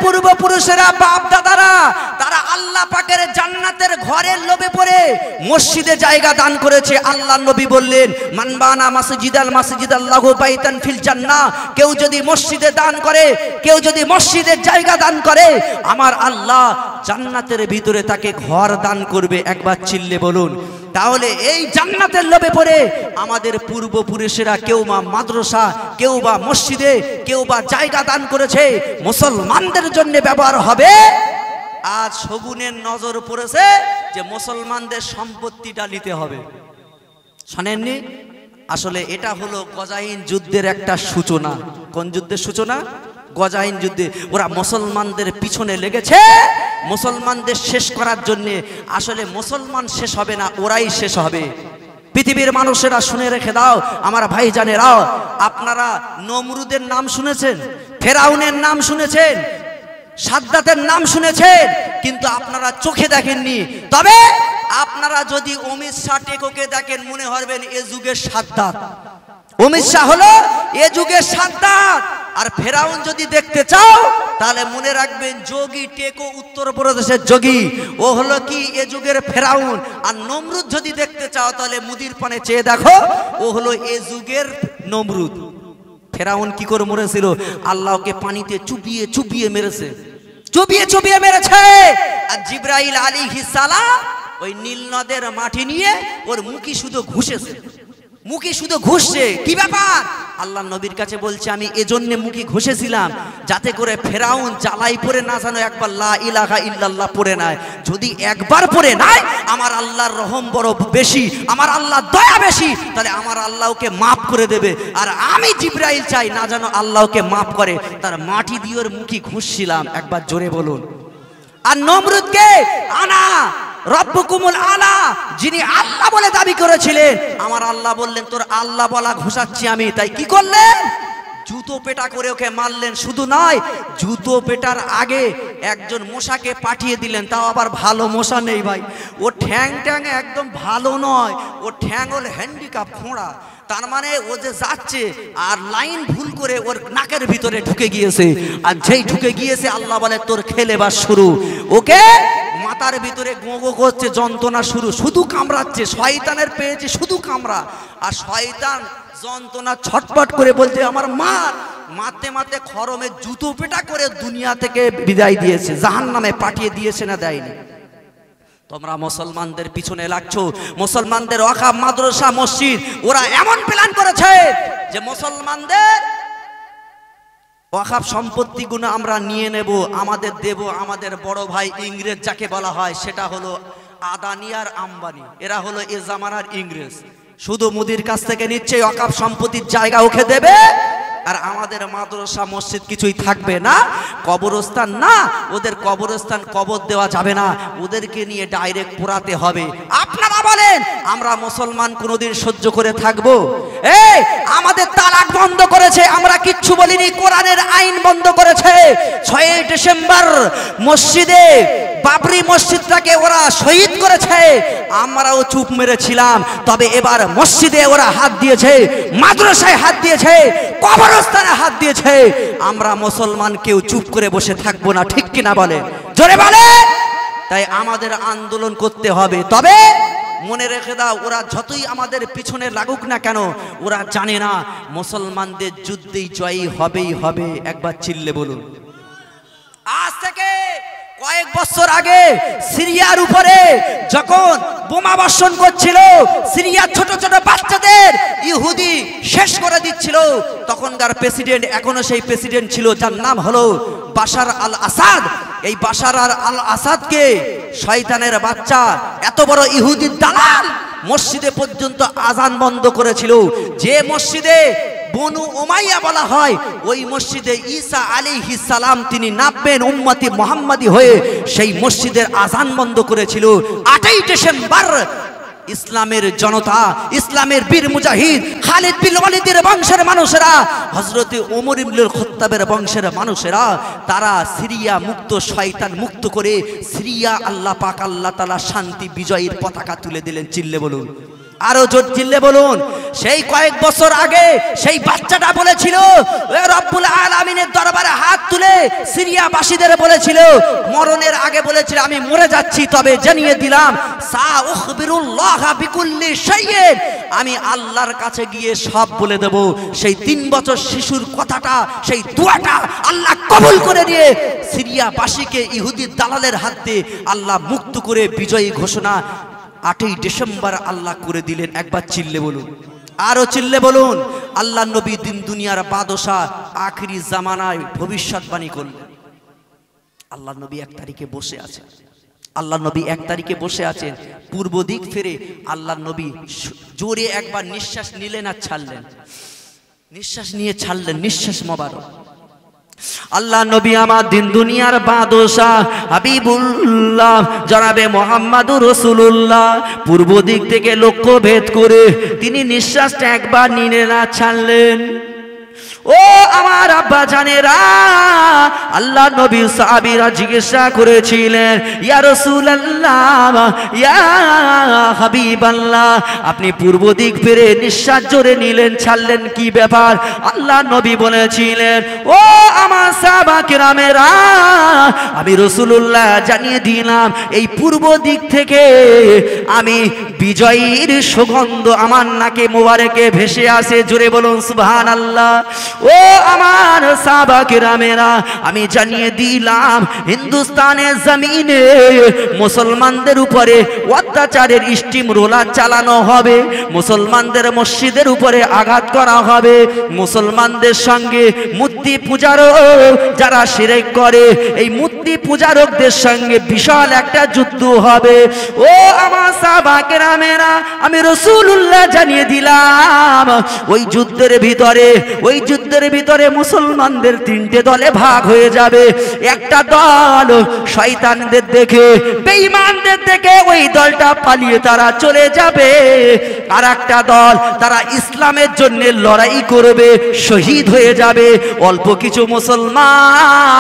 পূর্বপুরুষেরা বাপ দাদারা তারা আল্লাহ পাকের জান্নাতের ঘরের লোভে পড়ে মসজিদে জায়গা দান করেছে। আল্লাহর নবী বললেন, মান বানা মাসজিদাল্লাহু বাইতান ফিল জান্নাহ, কেউ যদি মসজিদে দান করে, কেউ যদি মসজিদের জায়গা দান করে, আমার আল্লাহ জান্নাতের ভিতরে তাকে ঘর দান করবে। একবার চিল্লে বলুন। তাহলে এই জান্নাতের লোভে পড়ে আমাদের পূর্বপুরুষেরা কেউ বা মাদ্রাসা, কেউ বা মসজিদে, কেউ বা জায়গা দান করেছে মুসলমানদের জন্য ব্যবহার হবে। আজ শগুনের নজর পড়েছে যে মুসলমানদের সম্পত্তিটা নিতে হবে। শোনেননি? আসলে এটা হলো গজাইন যুদ্ধের একটা সূচনা। কোন যুদ্ধের সূচনা? গজাইন যুদ্ধে। ওরা মুসলমানদের পিছনে লেগেছে মুসলমানদের শেষ করার জন্য। আসলে মুসলমান শেষ হবে না, ওরাই শেষ হবে। পৃথিবীর মানুষেরা শুনে রেখে দাও, আমার ভাইজানেরা, আপনারা নমরুদের নাম শুনেছেন, ফেরাউনের নাম শুনেছেন, সাদ্দাতের নাম শুনেছেন, কিন্তু আপনারা চোখে দেখেননি। তবে আপনারা যদি অমিত শাহ টেকোকে দেখেন মনে হবেন এ যুগের সাদ্দাত। অমিত শাহ হলো এ যুগের সাদ্দাত। আর ফেরাউন যদি দেখতে চাও তাহলে মনে রাখবেন যোগী টেকো উত্তরপ্রদেশের যোগী, ও হলো কি এ যুগের ফেরাউন। আর নমরুদ যদি দেখতে চাও তাহলে মুদির পানে চেয়ে দেখো, ও হলো এ যুগের নমরুদ। ফেরাউন কি করে মরেছিল? আল্লাহকে পানিতে চুবিয়ে চুবিয়ে মেরেছে, চুবিয়ে চুবিয়ে মেরেছে। আর জিবরাইল আলাইহিস সালাম ওই নীল নদের মাটি নিয়ে ওর মুখি শুধু ঘুষেছে, মুখি শুধু ঘুষছে। কি ব্যাপার? আল্লাহ নবীর কাছে বলছে, আমি এজন্য মুখি ঘষেছিলাম যাতে করে ফেরাউন জ্বালাই পড়ে না, যেন একবার লা ইলাহা ইল্লাল্লাহ পড়ে নাই। যদি একবার পড়ে নাই, আমার আল্লাহর রহম বড় বেশি, আমার আল্লাহ দয়া বেশি, তাহলে আমার আল্লাহকে মাফ করে দেবে। আর আমি জিবরাইল চাই না যেন আল্লাহকে মাফ করে, তার মাটি দিয়ে ওর মুখি ঘুষছিলাম। একবার জোরে বলুন। আর নমরুদকে আনা রব্বুকুমুল আলা, যিনি আল্লাহ বলে দাবি করেছিলেন, আমার আল্লাহ বললেন তোর আল্লাহ বলা ঘোষাচ্ছি আমি। তাই কি করলেন? জুতো পেটা করে ওকে মারলেন। শুধু নয়, জুতো পেটার আগে একজন মশাকে পাঠিয়ে দিলেন, তাও আবার ভালো মশা নেই ভাই, ও ঠ্যাং ট্যাং একদম ভালো নয়, ও ঠ্যাং হলো হ্যান্ডিক্যাপ খোঁড়া। তার মানে ও যে যাচ্ছে আর লাইন ভুল করে ওর নাকের ভিতরে ঢুকে গিয়েছে। আর যেই ঢুকে গিয়েছে আল্লাহ বলে তোর খেলেবার শুরু। ওকে মাথার ভিতরে গোগো করছে, যন্ত্রণা শুরু, শুধু কামড়াচ্ছে। শয়তানের পেয়েছে শুধু কামড়া। আর শয়তান যন্ত্রণা ছটপট করে বলছে আমার মা। মারতে মারতে খরমে জুতো পেটা করে দুনিয়া থেকে বিদায় দিয়েছে, জাহান্নামে পাঠিয়ে দিয়েছে। না দেয়নি? তোমরা মুসলমানদের পিছনে লাগছো। মুসলমানদের ওয়াকাফ মাদ্রাসা মসজিদ ওরা এমন প্ল্যান করেছে যে মুসলমানদের ওয়াকাফ সম্পত্তিগুলো আমরা নিয়ে নেব, আমাদের দেব। আমাদের বড় ভাই ইংরেজ যাকে বলা হয়, সেটা হলো আদানি আর আম্বানি, এরা হলো এ জামানার ইংরেজ। শুধু মুদির কাছ থেকে নিচ্ছে, ওয়াকাফ সম্পত্তির জায়গা ওকে দেবে। আর আমাদের মাদ্রাসা মসজিদ কিছুই থাকবে না, কবরস্থান না, ওদের কবরস্থান কবর দেওয়া যাবে না, ওদেরকে নিয়ে ডাইরেক্ট পোড়াতে হবে। আপনারা বলেন আমরা মুসলমান কোনোদিন সহ্য করে থাকবো? এই আমাদের তালাক বন্ধ করেছে, আমরা কিচ্ছু বলিনি। কোরআনের আইন বন্ধ করেছে। 6 ডিসেম্বর মসজিদে বাবরি মসজিদটাকে ওরা শহীদ করেছে, আমরাও চুপ মেরেছিলাম। তবে এবার মসজিদে ওরা হাত দিয়েছে, মাদ্রাসায় হাত দিয়েছে, কবরস্থানে হাত দিয়েছে। আমরা মুসলমান কেউ চুপ করে বসে থাকবো না, ঠিক কিনা বলে? জোরে বলে। তাই আমাদের আন্দোলন করতে হবে। তবে মনে রেখে দাও, ওরা যতই আমাদের পিছনে লাগুক না কেন, ওরা জানে না মুসলমানদের যুদ্ধেই জয়ী হবেই হবে। একবার চিল্লে বলুন। আজ থেকে কয়েক বছর আগে সিরিয়ার উপরে যখন বোমা বর্ষণ করছিল, সিরিয়ার ছোট ছোট বাচ্চাদের ইহুদি শেষ করে দিচ্ছিল, তখনকার প্রেসিডেন্ট, এখনো সেই প্রেসিডেন্ট ছিল, যার নাম হলো বাশার আল আসাদ। এই বাশার আল আসাদকে শয়তানের বাচ্চা, এত বড় ইহুদির দালাল, মসজিদে পর্যন্ত আজান বন্ধ করেছিল। যে মসজিদে বনু উমাইয়া বলা হয়, ওই মসজিদে ঈসা আলাইহিস সালাম তিনি নামবেন উম্মতি মুহাম্মাদি হয়ে, সেই মসজিদের আজান বন্ধ করেছিল। 8ই ডিসেম্বর ইসলামের জনতা, ইসলামের বীর মুজাহিদ খালিদ বিন ওয়ালিদের বংশের মানুষেরা, হযরত ওমর ইবনে খাত্তাবের বংশের মানুষেরা, তারা সিরিয়া মুক্ত, শয়তান মুক্ত করে সিরিয়া আল্লাহ পাক আল্লাহ তাআলা শান্তি বিজয়ের পতাকা তুলে দিলেন। চিল্লে বলুন। আরো জোর চিল্লে বলুন। সেই কয়েক বছর আগে সেই বাচ্চাটা বলেছিল, রব্বুল আলামিনের দরবারে হাত তুলে সিরিয়াবাসীদের বলেছিল, মরণের আগে বলেছিল আমি মরে যাচ্ছি, তবে জানিয়ে দিলাম সাউখবিরুল্লাহ বিকুল্লি শাইইন, আমি আল্লাহর কাছে গিয়ে সব বলে দেব। সেই 3 বছর শিশুর কথাটা, সেই দোয়াটা আল্লাহ কবুল করে নিয়ে সিরিয়াবাসীকে ইহুদি দালালের হাতে আল্লাহ মুক্ত করে বিজয়ী ঘোষণা 8ই ডিসেম্বর আল্লাহ করে দিলেন। একবার চিল্লে বলুন, আরো চিল্লে বলুন। আল্লাহ নবী দিন দুনিয়ার বাদশা, আখিরি জামানায় ভবিষ্যৎবাণী করলেন। আল্লাহ নবী 1 তারিখে বসে আছেন, আল্লাহ নবী 1 তারিখে বসে আছেন, পূর্ব দিক ফিরে আল্লাহ নবী জোরে একবার নিঃশ্বাস নিলেন আর ছাড়লেন, নিঃশ্বাস নিয়ে ছাড়লেন, নিঃশ্বাস মোবারক। আল্লাহ নবী আমার দিন দুনিয়ার বাদশা হাবিবুল্লাহ জনাবে মুহাম্মাদুর রাসূলুল্লাহ পূর্ব দিক থেকে লক্ষ্য ভেদ করে তিনি নিঃশ্বাসটা একবার নিলেন আর ছাড়লেন। ও আমার আব্বা জানেরা, আল্লাহ নবী সাহাবীরা জিজ্ঞাসা করেছিলেন, ইয়া রাসূলুল্লাহ, ইয়া হাবিবাল্লাহ, আপনি পূর্ব দিক ফিরে নিঃশ্বাস জোরে নিলেন ছাড়লেন, কি ব্যাপার? আল্লাহ নবী বলেছিলেন, ও আমার সাহাবা কিরামেরা, আমি রাসূলুল্লাহ জানিয়ে দিলাম এই পূর্ব দিক থেকে আমি বিজয়ীর সুগন্ধ আমার নাকে মোবারকে ভেসে আসে। জোরে বলুন সুবহানাল্লাহ। ও আমার সাহাবা কিরামেরা, আমি জানিয়ে দিলাম হিন্দুস্তানের জমিনে মুসলমানদের উপরে অত্যাচারের স্টিম রোলার চালানো হবে, মুসলমানদের মসজিদের উপরে আঘাত করা হবে, মুসলমানদের সঙ্গে মূর্তি পূজারক যারা শিরক করে এই মূর্তি পূজারকদের সঙ্গে বিশাল একটা যুদ্ধ হবে। ও আমার সাহাবা কিরামেরা, আমি রাসূলুল্লাহ জানিয়ে দিলাম ওই যুদ্ধের ভিতরে মুসলমানদের 3টে দলে ভাগ হয়ে যাবে। একটা দল শয়তানদের দেখে, বেঈমানদের দেখে ওই দলটা পালিয়ে তারা চলে যাবে, আর একটা দল তারা ইসলামের জন্য লড়াই করবে, শহীদ হয়ে যাবে। অল্প কিছু মুসলমান